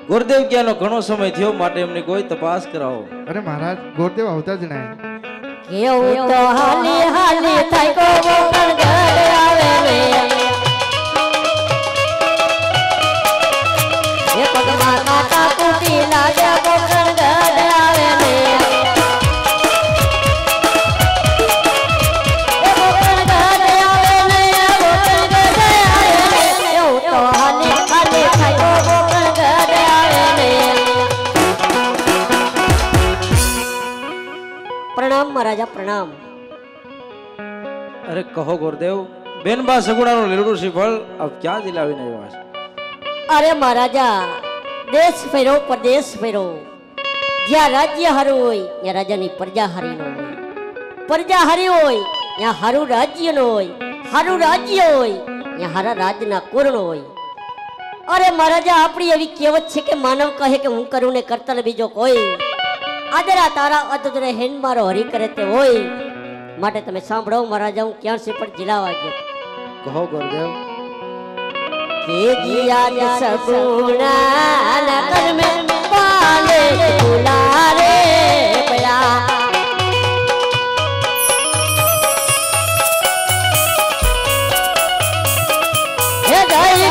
ગુરુદેવ ક્યાંનો ઘણો સમય થયો માટે એમની કોઈ તપાસ કરાવો. અરે મહારાજ ગુરુદેવ આવતા જ નહીં. કેવું તો હાલી હાલી થાય કો બોકણ ઘર આવે રે એ પગમાં કાટા કુટી લાગે બોકણ ઘર આવે રે એ બોકણ ઘર આવે ને બોકણ ઘર આવે ને કેવું તો હાલી હાલી થાય કો બોકણ ઘર આવે રે. प्रणाम महाराजा प्रणाम. अरे कहो गुरुदेव बेनबा सगुणानो લીલું શ્રીફળ अब ક્યાં દિલાવીને આવ્યા છે? अरे महाराजा देश फेरो प्रदेश फेरो જ્યાં રાજ્ય હારું હોય ત્યાં રાજાની પ્રજા હારી ન હોય, પ્રજા હારી હોય ત્યાં હારું રાજ્ય ન હોય, હારું રાજ્ય હોય ત્યાં હારા રાજના કુરણ હોય. અરે મહારાજા આપણી એવી કહેવત છે કે માનવ કહે કે હું કરું ને કરતલ બીજો કોઈ, આદરા તારા અદરે હેન મારો હરી કરે તે હોય. માટે તમે સાંભળો મહારાજા હું ક્યાં છે પણ જિલ્લાવા ગયો. કહો ગુરુદેવ. કે જીયા સગુણા ન કર મે પાલે બુલારે પડા હે જઈ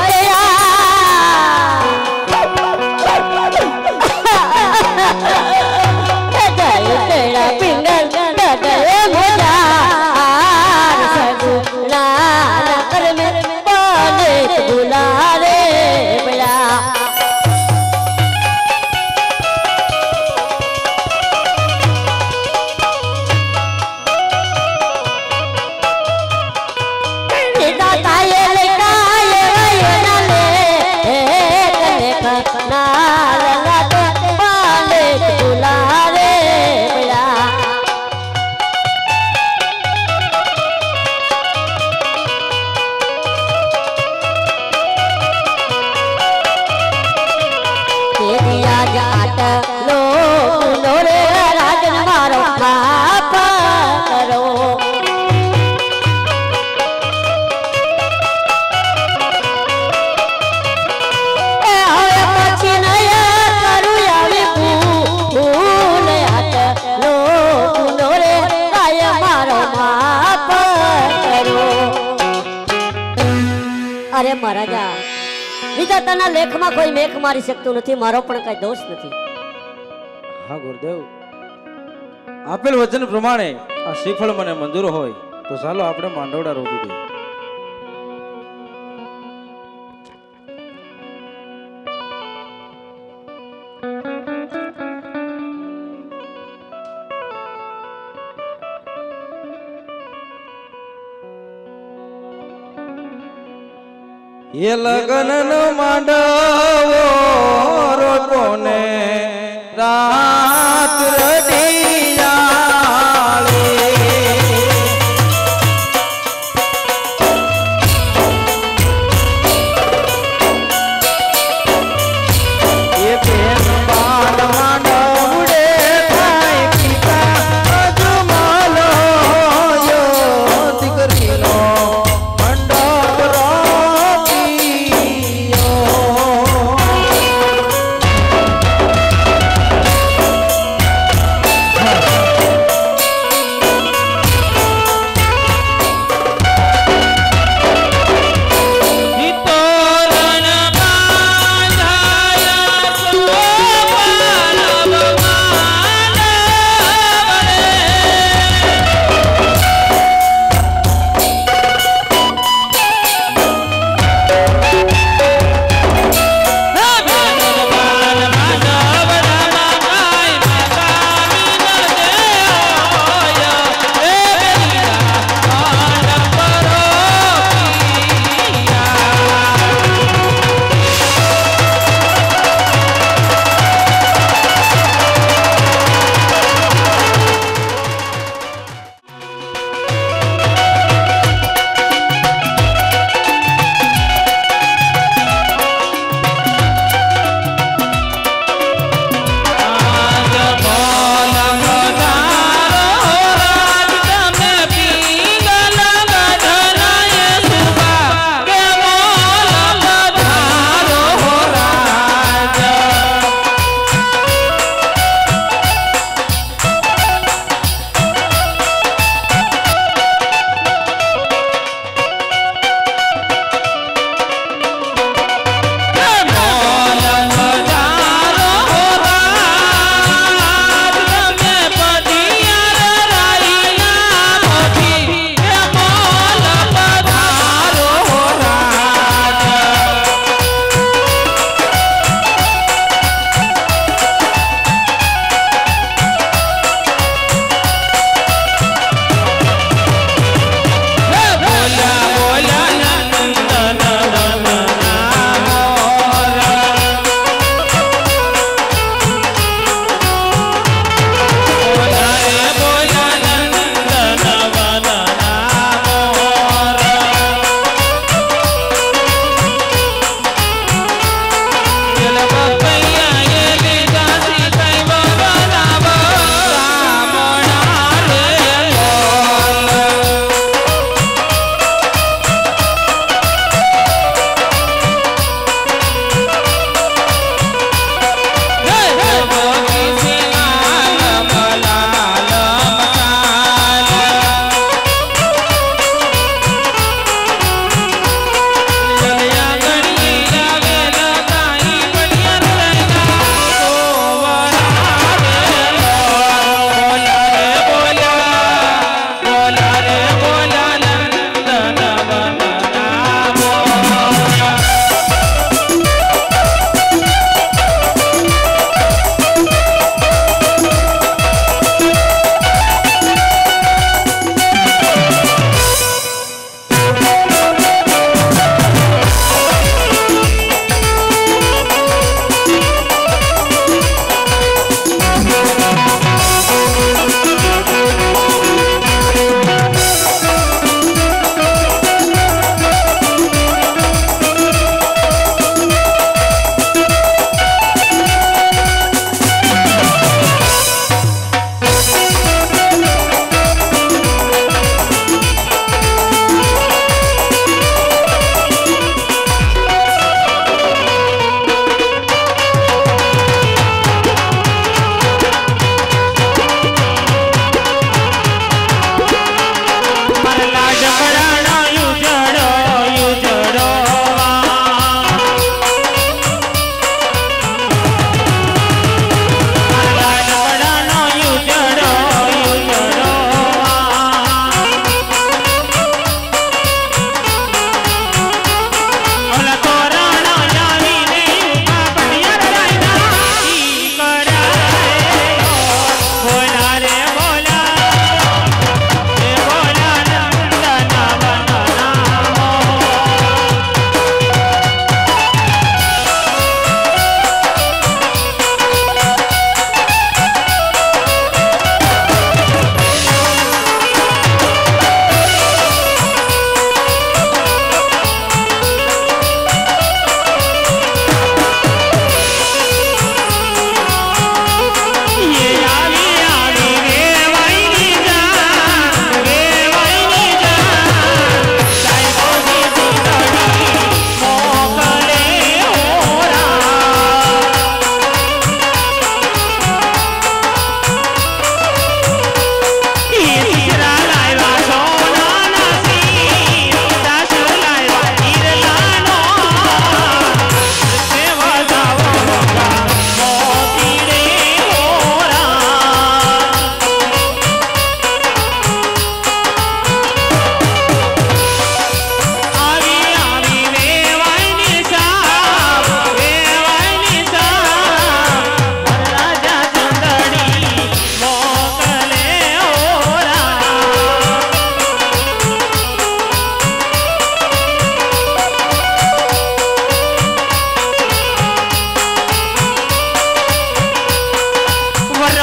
ગયા પિંગલ ડડે મોજા સગુણા ન કર મે પાલે બુલારે પડા. અરે મહારાજા વિધાતાના લેખમાં કોઈ મેખ મારી શકતું નથી, મારો પણ કઈ દોષ નથી. હા ગુરુદેવ આપેલ વચન પ્રમાણે આ શ્રીફળ મને મંજૂર હોય તો ચાલો આપણે માંડવડા રોપી દઈએ. ये लगन नो मांडवो रोपो ने रात रडियाळे ये बेन बाल मांडवड़े थाय पिता अजमालो यो दिकरीनो मंडप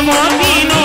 મોતીનો